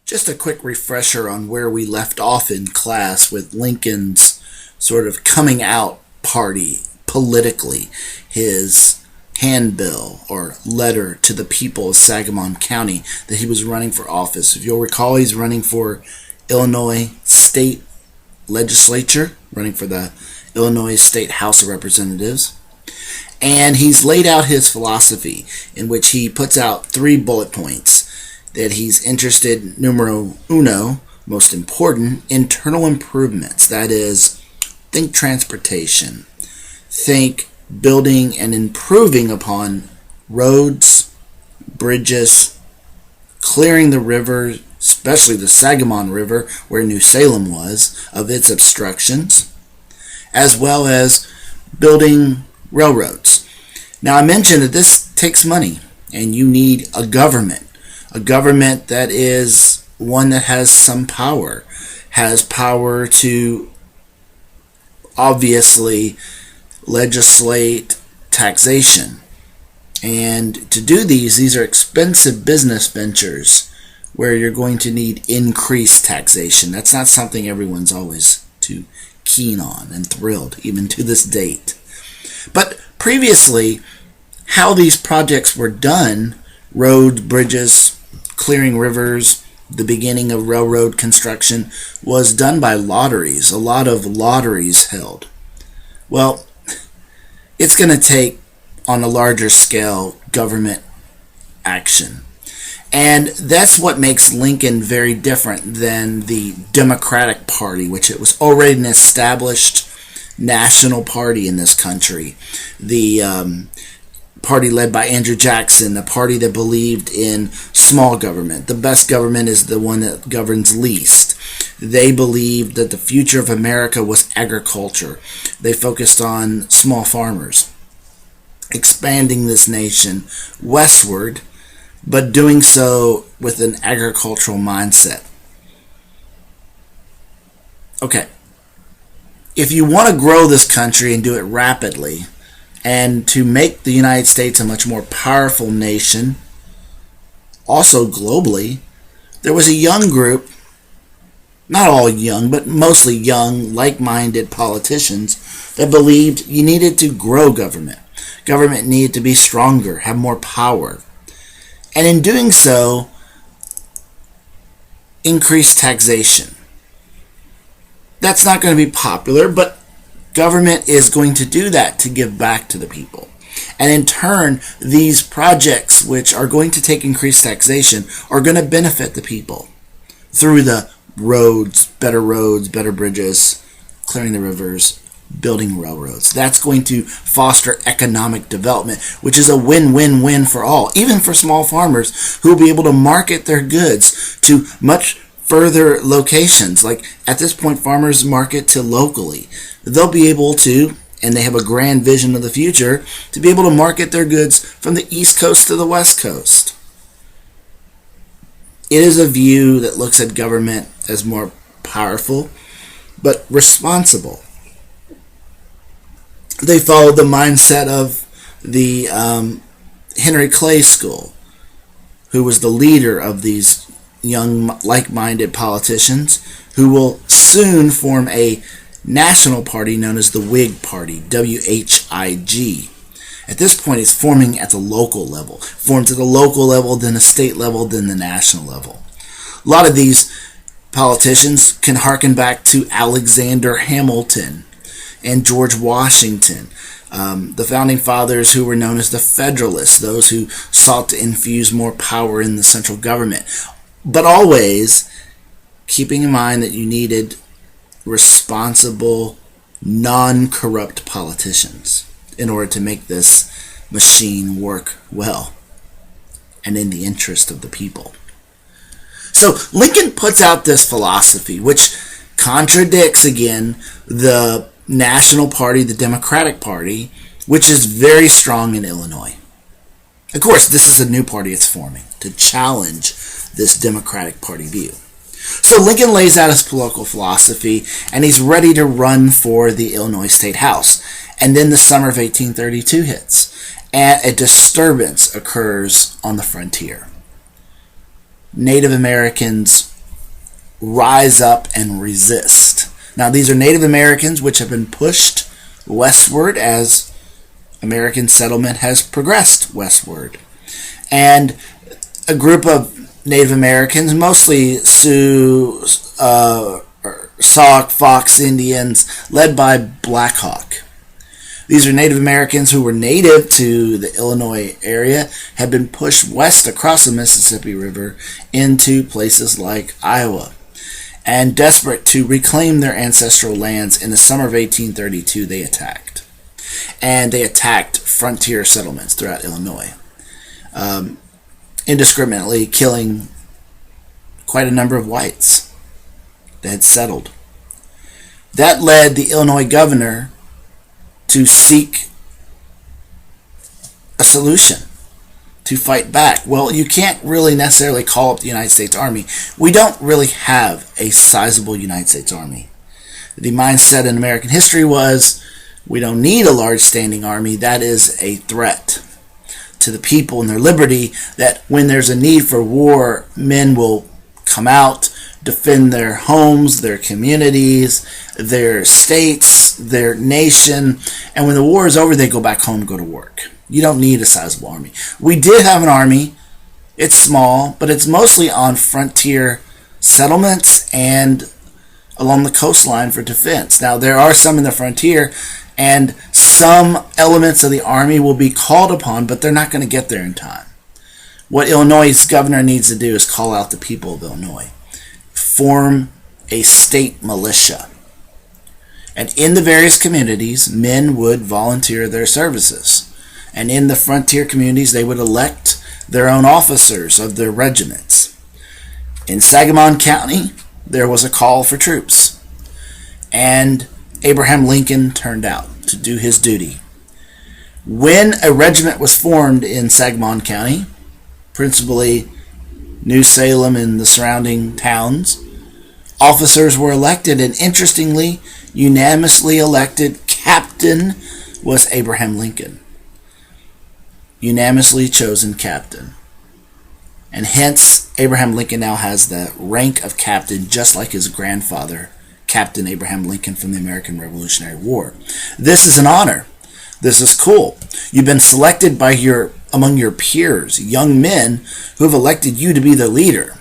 Just a quick refresher on where we left off in class with Lincoln's sort of coming out party politically, his handbill or letter to the people of Sangamon County that he was running for office. If you'll recall, he's running for Illinois State Legislature, running for the Illinois State House of Representatives. And he's laid out his philosophy in which he puts out 3 bullet points that he's interested, numero uno, most important, internal improvements. That is, think transportation. Think building and improving upon roads, bridges, clearing the river, especially the Sangamon River, where New Salem was, of its obstructions, as well as building railroads. Now, I mentioned that this takes money, and you need a government that is one that has some power, has power to obviously legislate taxation. And to do these are expensive business ventures where you're going to need increased taxation. That's not something everyone's always too keen on and thrilled, even to this date. But previously, how these projects were done, roads, bridges, clearing rivers, the beginning of railroad construction, was done by lotteries. A lot of lotteries held. Well, it's going to take, on a larger scale, government action. And that's what makes Lincoln very different than the Democratic Party, which it was already an established national party in this country. The party led by Andrew Jackson, a party that believed in small government. The best government is the one that governs least. They believed that the future of America was agriculture. They focused on small farmers, expanding this nation westward, but doing so with an agricultural mindset. Okay, if you want to grow this country and do it rapidly, and to make the United States a much more powerful nation, also globally, there was a young group, not all young, but mostly young, like-minded politicians that believed you needed to grow government. Government needed to be stronger, have more power. And in doing so, increase taxation. That's not going to be popular, but government is going to do that to give back to the people. And in turn, these projects, which are going to take increased taxation, are going to benefit the people through the roads, better bridges, clearing the rivers, building railroads. That's going to foster economic development, which is a win-win-win for all, even for small farmers who will be able to market their goods to much further locations. Like at this point, farmers market to locally. They'll be able to, and they have a grand vision of the future, to be able to market their goods from the East Coast to the West Coast. It is a view that looks at government as more powerful, but responsible. They followed the mindset of the Henry Clay School, who was the leader of these young, like-minded politicians who will soon form a national party known as the Whig Party, W-H-I-G. At this point, it's forming at the local level. Forms at the local level, then the state level, then the national level. A lot of these politicians can harken back to Alexander Hamilton and George Washington, the founding fathers who were known as the Federalists, those who sought to infuse more power in the central government. But always keeping in mind that you needed responsible, non-corrupt politicians in order to make this machine work well and in the interest of the people. So Lincoln puts out this philosophy, which contradicts, again, the National Party, the Democratic Party, which is very strong in Illinois. Of course, this is a new party it's forming to challenge this Democratic Party view. So Lincoln lays out his political philosophy, and he's ready to run for the Illinois State House. And then the summer of 1832 hits, and a disturbance occurs on the frontier. Native Americans rise up and resist. Now, these are Native Americans which have been pushed westward as American settlement has progressed westward. And a group of Native Americans, mostly Sioux, Sauk, Fox Indians, led by Black Hawk. These are Native Americans who were native to the Illinois area, had been pushed west across the Mississippi River into places like Iowa. And desperate to reclaim their ancestral lands, in the summer of 1832, they attacked. And they attacked frontier settlements throughout Illinois, indiscriminately killing quite a number of whites that had settled. That led the Illinois governor to seek a solution, to fight back. Well, you can't really necessarily call up the United States Army. We don't really have a sizable United States Army. The mindset in American history was, we don't need a large standing army. That is a threat to the people and their liberty, that when there's a need for war, men will come out, defend their homes, their communities, their states, their nation, and when the war is over, they go back home and go to work. You don't need a sizable army. We did have an army. It's small, but it's mostly on frontier settlements and along the coastline for defense. Now, there are some in the frontier, and some elements of the army will be called upon, but they're not going to get there in time. What Illinois' governor needs to do is call out the people of Illinois. Form a state militia. And in the various communities, men would volunteer their services. And in the frontier communities, they would elect their own officers of their regiments. In Sangamon County, there was a call for troops. And Abraham Lincoln turned out to do his duty. When a regiment was formed in Sangamon County, principally New Salem and the surrounding towns, officers were elected, and interestingly, unanimously elected captain was Abraham Lincoln. Unanimously chosen captain. And hence, Abraham Lincoln now has the rank of captain, just like his grandfather, Captain Abraham Lincoln from the American Revolutionary War. This is an honor. This is cool. You've been selected by among your peers, young men who have elected you to be the leader.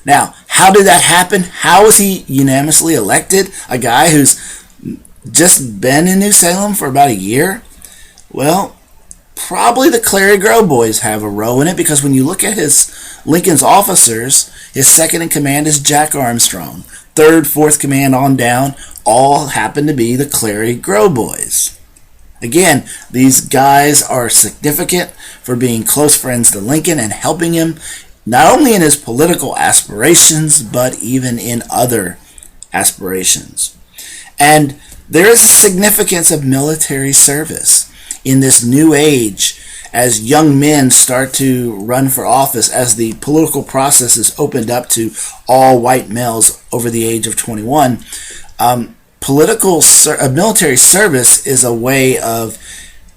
Now, how did that happen? How was he unanimously elected? A guy who's just been in New Salem for about a year? Well, probably the Clary Grove boys have a role in it, because when you look at Lincoln's officers, his second in command is Jack Armstrong. Third, fourth command on down, all happen to be the Clary Grove boys. Again, these guys are significant for being close friends to Lincoln and helping him not only in his political aspirations, but even in other aspirations. And there is a significance of military service in this new age as young men start to run for office, as the political process is opened up to all white males over the age of 21. Military service is a way of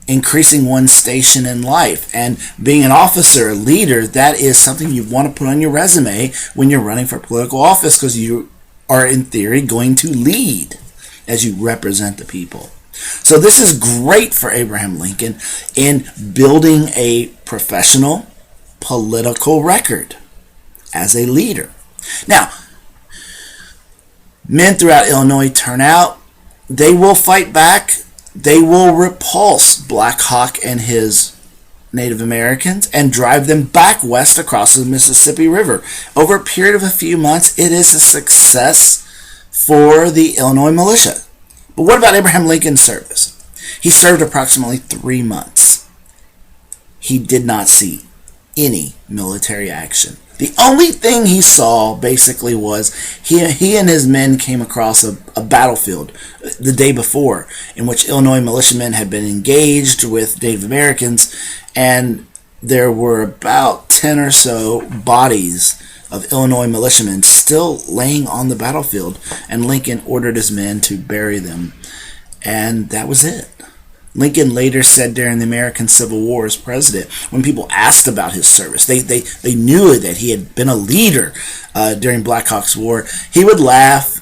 increasing one's station in life, and being an officer, a leader, that is something you want to put on your resume when you're running for political office, because you are in theory going to lead as you represent the people. So this is great for Abraham Lincoln in building a professional political record as a leader. Now, men throughout Illinois turn out. They will fight back. They will repulse Black Hawk and his Native Americans and drive them back west across the Mississippi River. Over a period of a few months, it is a success for the Illinois militia. But what about Abraham Lincoln's service? He served approximately 3 months. He did not see any military action. The only thing he saw basically was he and his men came across a battlefield the day before in which Illinois militiamen had been engaged with Native Americans, and there were about 10 or so bodies of Illinois militiamen still laying on the battlefield, and Lincoln ordered his men to bury them, and that was it. Lincoln later said during the American Civil War as president, when people asked about his service, they knew that he had been a leader during Black Hawk's War. He would laugh.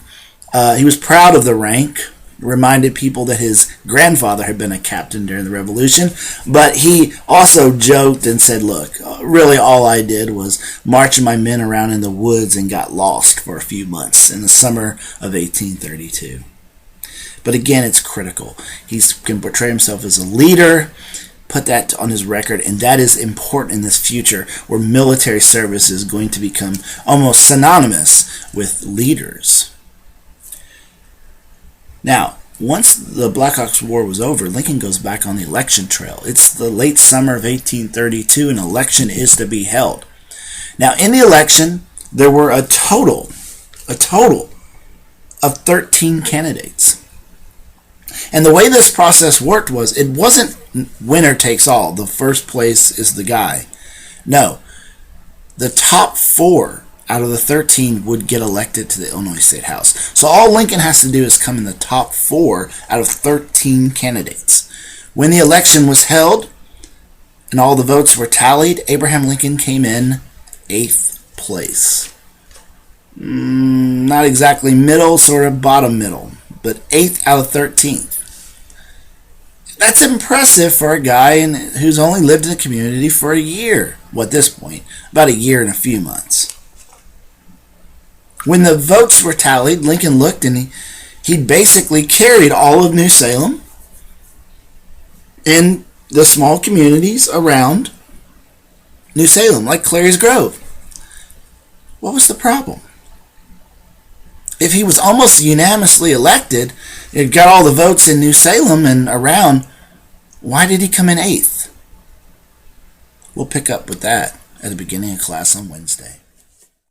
He was proud of the rank, reminded people that his grandfather had been a captain during the Revolution, but he also joked and said, look, really all I did was march my men around in the woods and got lost for a few months in the summer of 1832. But again, it's critical. He can portray himself as a leader, put that on his record, and that is important in this future where military service is going to become almost synonymous with leaders. Now, once the Black Hawk's War was over, Lincoln goes back on the election trail. It's the late summer of 1832, and an election is to be held. Now, in the election, there were a total of 13 candidates. And the way this process worked was, it wasn't winner takes all. The first place is the guy. No. The top 4 out of the 13 would get elected to the Illinois State House. So all Lincoln has to do is come in the top 4 out of 13 candidates. When the election was held and all the votes were tallied, Abraham Lincoln came in 8th place. Not exactly middle, sort of bottom middle, but 8th out of 13th. That's impressive for a guy who's only lived in the community for a year. Well, at this point, about a year and a few months. When the votes were tallied, Lincoln looked and he basically carried all of New Salem and the small communities around New Salem, like Clary's Grove. What was the problem? If he was almost unanimously elected, he got all the votes in New Salem and around, why did he come in 8th? We'll pick up with that at the beginning of class on Wednesday.